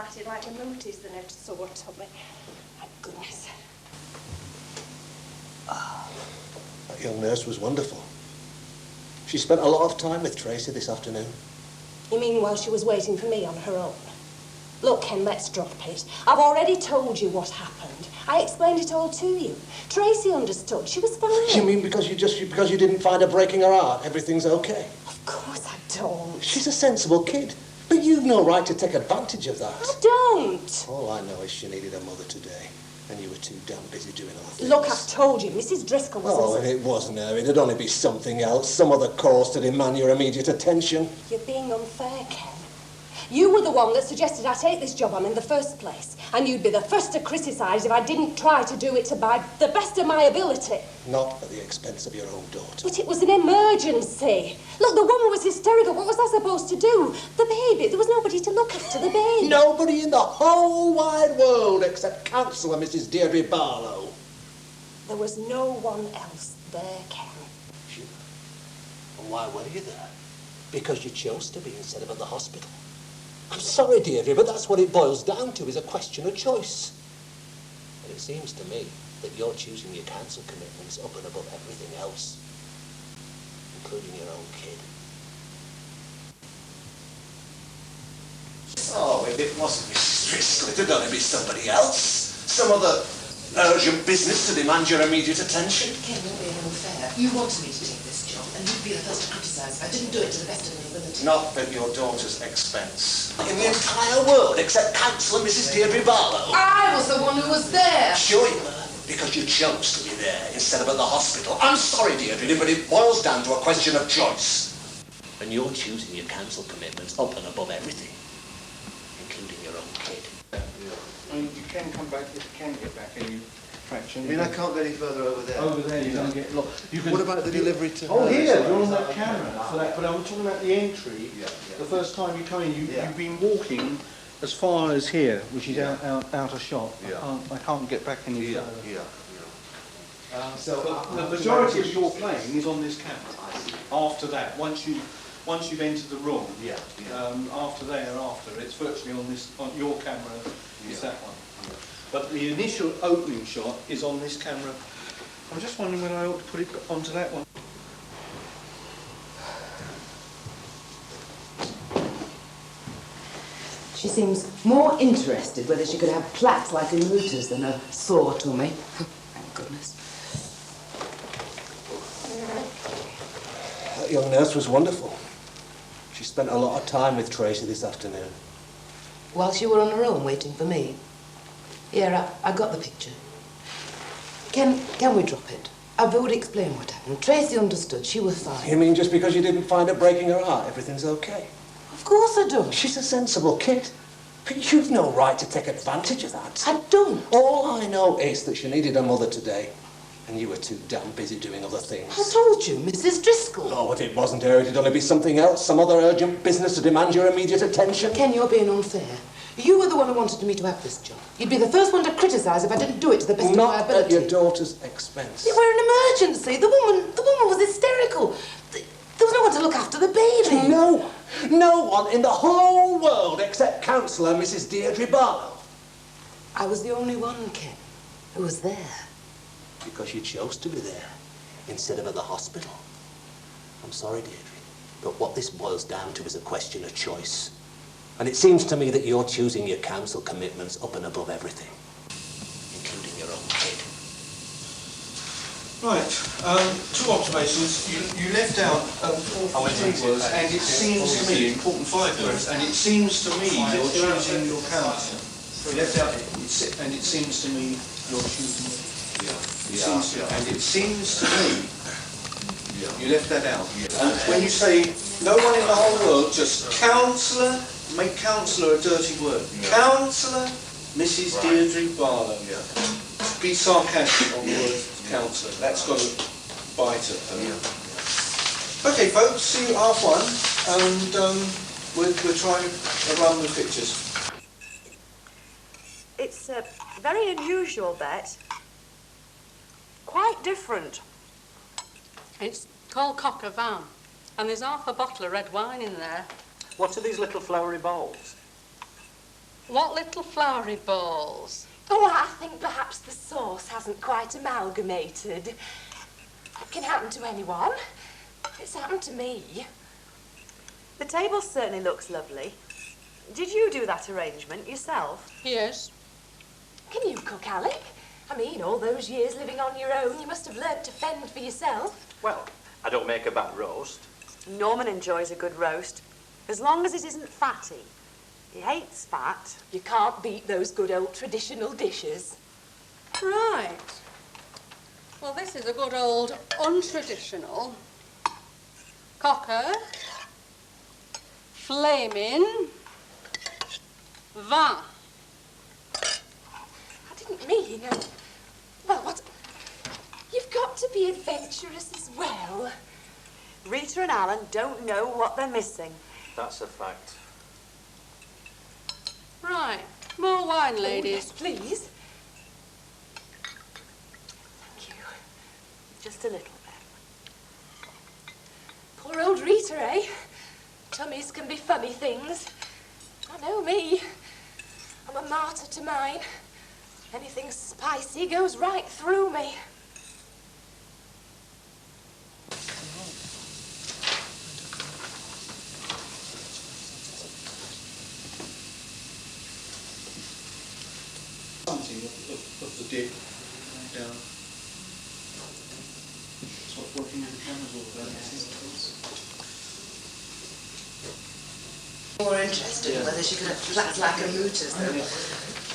batted like a mooties than a sore tummy. My goodness. That young nurse was wonderful. She spent a lot of time with Tracy this afternoon. You mean while she was waiting for me on her own? Look, Ken, let's drop it. I've already told you what happened. I explained it all to you. Tracy understood. She was fine. You mean because you didn't find her breaking her heart, everything's okay? Of course I don't. She's a sensible kid, but you've no right to take advantage of that. I don't. All I know is she needed her mother today, and you were too damn busy doing other things. Look, I've told you, Mrs. Driscoll was... Oh, if it wasn't her, it'd only be something else, some other cause to demand your immediate attention. You're being unfair, Ken. You were the one that suggested I take this job on in the first place, and you'd be the first to criticise if I didn't try to do it to the best of my ability. Not at the expense of your own daughter. But it was an emergency. Look, the woman was hysterical. What was I supposed to do? The baby. There was nobody to look after the baby. Nobody in the whole wide world except Councillor Mrs. Deirdre Barlow. There was no one else there, Ken. Sure. And why were you there? Because you chose to be instead of at the hospital. I'm sorry, Deirdre, but that's what it boils down to, is a question of choice. And it seems to me that you're choosing your council commitments up and above everything else, including your own kid. Oh, if it wasn't Mrs. Driscoll, it'd only be somebody else. Some other urgent business to demand your immediate attention. Ken, you're being unfair. You wanted me to take this job, and you'd be the first to criticise if I didn't do it to the best of my ability. Not at your daughter's expense. In the entire world, except Councillor Mrs. Deirdre Barlow. I was the one who was there. Sure you were, because you chose to be there instead of at the hospital. I'm sorry, Deirdre, but it boils down to a question of choice. And you're choosing your council commitments up and above everything, including your own kid. I mean, you can come back, if you can get back any traction. I mean, I can't go any further over there. Over there, you're going to get lost. What about the delivery to Oh, her? here, you're on that camera for that. But I'm talking about the entry. The first time you come in, you've been walking as far as here, which is out of shot. I can't get back any further. So the majority of your playing is on this camera. After that, once you've entered the room, after thereafter, it's virtually on your camera. Is that one? But the initial opening shot is on this camera. I'm just wondering whether I ought to put it onto that one. She seems more interested whether she could have plaques like in Looters than a sore tummy. Thank goodness. That young nurse was wonderful. She spent a lot of time with Tracy this afternoon. While she were on her own waiting for me. Yeah, I got the picture. Can we drop it? I would explain what happened. Tracy understood. She was fine. You mean just because you didn't find her breaking her heart, everything's okay? Of course I don't. She's a sensible kid. But you've no right to take advantage of that. I don't. All I know is that she needed her mother today, and you were too damn busy doing other things. I told you, Mrs. Driscoll. Oh, if it wasn't her, it'd only be something else, some other urgent business to demand your immediate attention. Ken, you're being unfair. You were the one who wanted me to have this job. You'd be the first one to criticise if I didn't do it to the best of my ability. Not at your daughter's expense. It were an emergency. The woman was hysterical. There was no one to look after the baby. No one in the whole world except Councillor Mrs. Deirdre Barlow. I was the only one, Ken, who was there. Because you chose to be there instead of at the hospital. I'm sorry, Deirdre, but what this boils down to is a question of choice. And it seems to me that you're choosing your council commitments up and above everything, including your own kid. Right, two observations. You left out three words, and it seems to me, important 5 words, and it seems to me you're choosing your council. You left out, and it seems to me you're choosing. And it seems to me you left that out. And when you say no one in the whole world, just councillor, make councillor a dirty word. Councillor Mrs. Deirdre Barlow. Be sarcastic on the word councillor. That's got to bite at her. Okay, folks, see you half one, and we'll try a run with pictures. It's very unusual, that. Quite different. It's called coq au vin, and there's half a bottle of red wine in there. What are these little flowery bowls? What little flowery balls? Oh, I think perhaps the sauce hasn't quite amalgamated. It can happen to anyone. It's happened to me. The table certainly looks lovely. Did you do that arrangement yourself? Yes. Can you cook, Alec? I mean, all those years living on your own, you must have learnt to fend for yourself. Well, I don't make a bad roast. Norman enjoys a good roast, as long as it isn't fatty. He hates fat. You can't beat those good old traditional dishes. Right. Well, this is a good old untraditional cocker, flaming, vin. I didn't mean... Well, what... You've got to be adventurous as well. Rita and Alan don't know what they're missing. That's a fact. Right. More wine, Oh, ladies. yes, please. Thank you. Just a little bit. Poor old Rita, eh? Tummies can be funny things. I know me. I'm a martyr to mine. Anything spicy goes right through me. Something of the dip down. That's what working with the cameras all about, I think. More interested in whether she could have flats like a mooter's, though.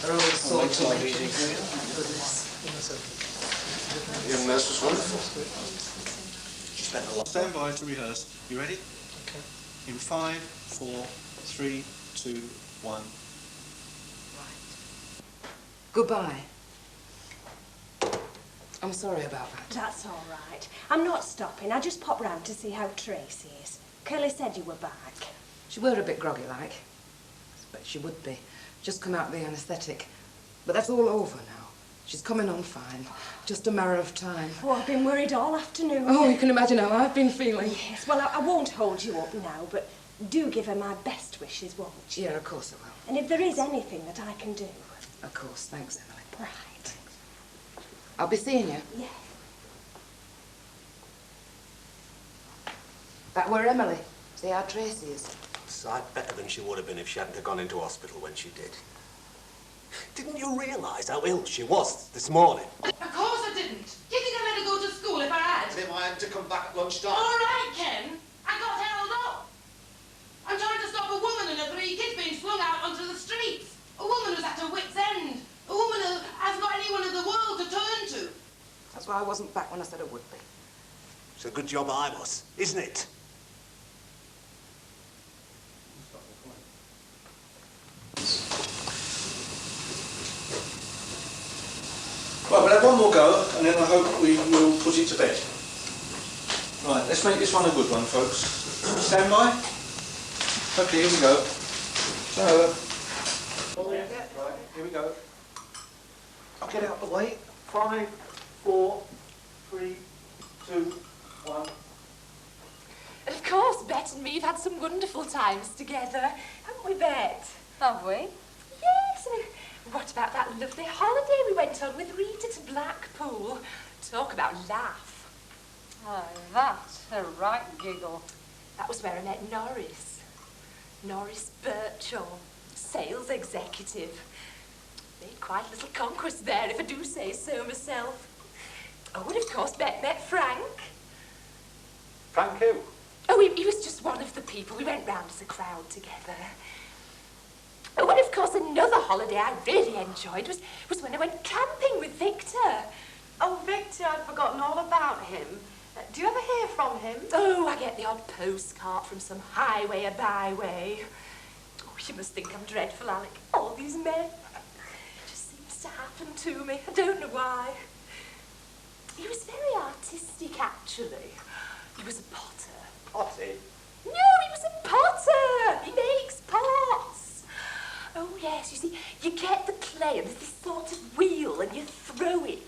They're always sore to make. Goodness. The young nurse was wonderful. She spent a lot. Stand by to rehearse. You ready? Okay. In 5, 4, 3, 2, 1. Goodbye. I'm sorry about that. That's all right. I'm not stopping. I just popped round to see how Tracy is. Curly said you were back. She were a bit groggy like. But she would be. Just come out of the anaesthetic. But that's all over now. She's coming on fine. Just a matter of time. Oh, I've been worried all afternoon. Oh, you can imagine how I've been feeling. Yes, well, I won't hold you up now, but do give her my best wishes, won't you? Yeah, of course I will. And if there is anything that I can do. Of course. Thanks, Emily. Right. I'll be seeing you. Yeah. That were Emily. See how Tracy is. Sight better than she would have been if she hadn't have gone into hospital when she did. Didn't you realise how ill she was this morning? Of course I didn't. Do you think I'd let her go to school if I had? Then I had to come back at lunchtime. All right, Ken. I got held up. I'm trying to stop a woman and her 3 kids being flung out onto the streets. A woman who's at her wit's end. A woman who hasn't got anyone in the world to turn to. That's why I wasn't back when I said I would be. It's a good job I was, isn't it? Right, we'll have one more go, and then I hope we will put it to bed. Right, let's make this one a good one, folks. Stand by. Okay, here we go. So, right, here we go. I'll get out of the way. 5, 4, 3, 2, 1. And of course, Bet and me have had some wonderful times together. Haven't we, Bet? Have we? Yes. And what about that lovely holiday we went on with Rita to Blackpool? Talk about laugh. Oh, that's a right giggle. That was where I met Norris. Norris Birchall, sales executive. Made quite a little conquest there, if I do say so myself. Oh, and of course, Bet met Frank. Frank who? Oh, he was just one of the people. We went round as a crowd together. Oh, and of course, another holiday I really enjoyed was when I went camping with Victor. Oh, Victor, I'd forgotten all about him. Do you ever hear from him? Oh, I get the odd postcard from some highway or byway. Oh, you must think I'm dreadful, Alec. All these men. It just seems to happen to me. I don't know why. He was very artistic, actually. He was a potter. Potty? No, he was a potter. He makes pots. Oh, yes, you see, you get the clay and there's this sort of wheel and you throw it.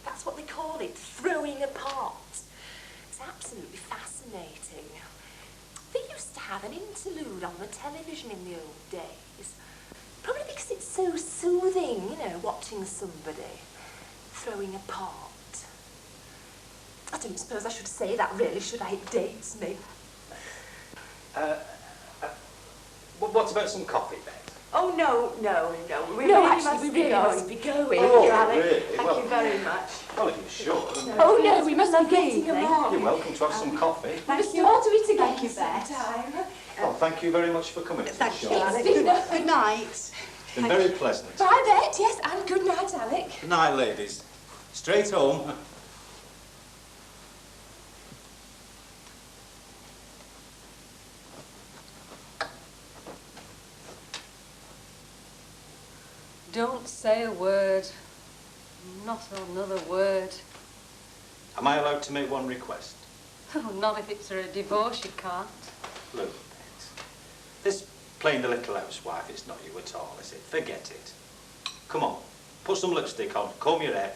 That's what they call it, throwing a pot. It's absolutely fascinating. They used to have an interlude on the television in the old days. Probably because it's so soothing, you know, watching somebody throwing a part. I don't suppose I should say that, really, should I? It dates me. What about some coffee, Beth? Oh, no. We No, really actually, we really must be going. Oh, Thank you, Alec. really? Thank Well- you very much. Well, if you're sure. Oh, no, we must be Lovely getting evening. along. You're welcome to have some coffee. We Thank must you. all do it again Thank you, Beth. sometime. Well, thank you very much for coming. Thank you, Sean. Alec. been Good night. It's been very pleasant. Bye, Bet, yes, and good night, Alec. Good night, ladies. Straight home. Don't say a word. Not another word. Am I allowed to make one request? Oh, not if it's a divorce, you can't. Look, this plain the little housewife, it's not you at all, is it? Forget it. Come on, put some lipstick on, comb your hair,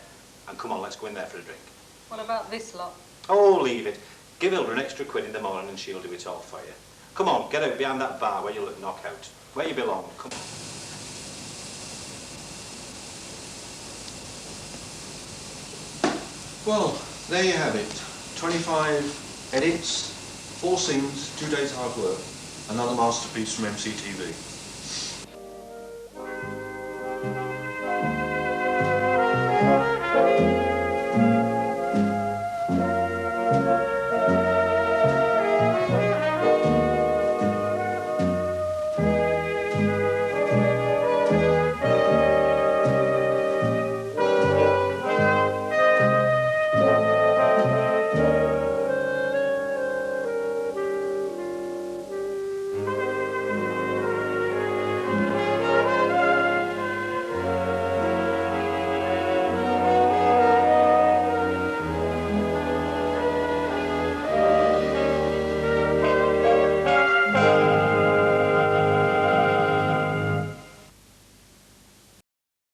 and come on, let's go in there for a drink. What about this lot? Oh, leave it. Give Hilda an extra quid in the morning and she'll do it all for you. Come on, get out behind that bar where you look knockout. Where you belong. Come on. Well, there you have it. 25 edits, 4 scenes, 2 days hard work. Another masterpiece from MCTV.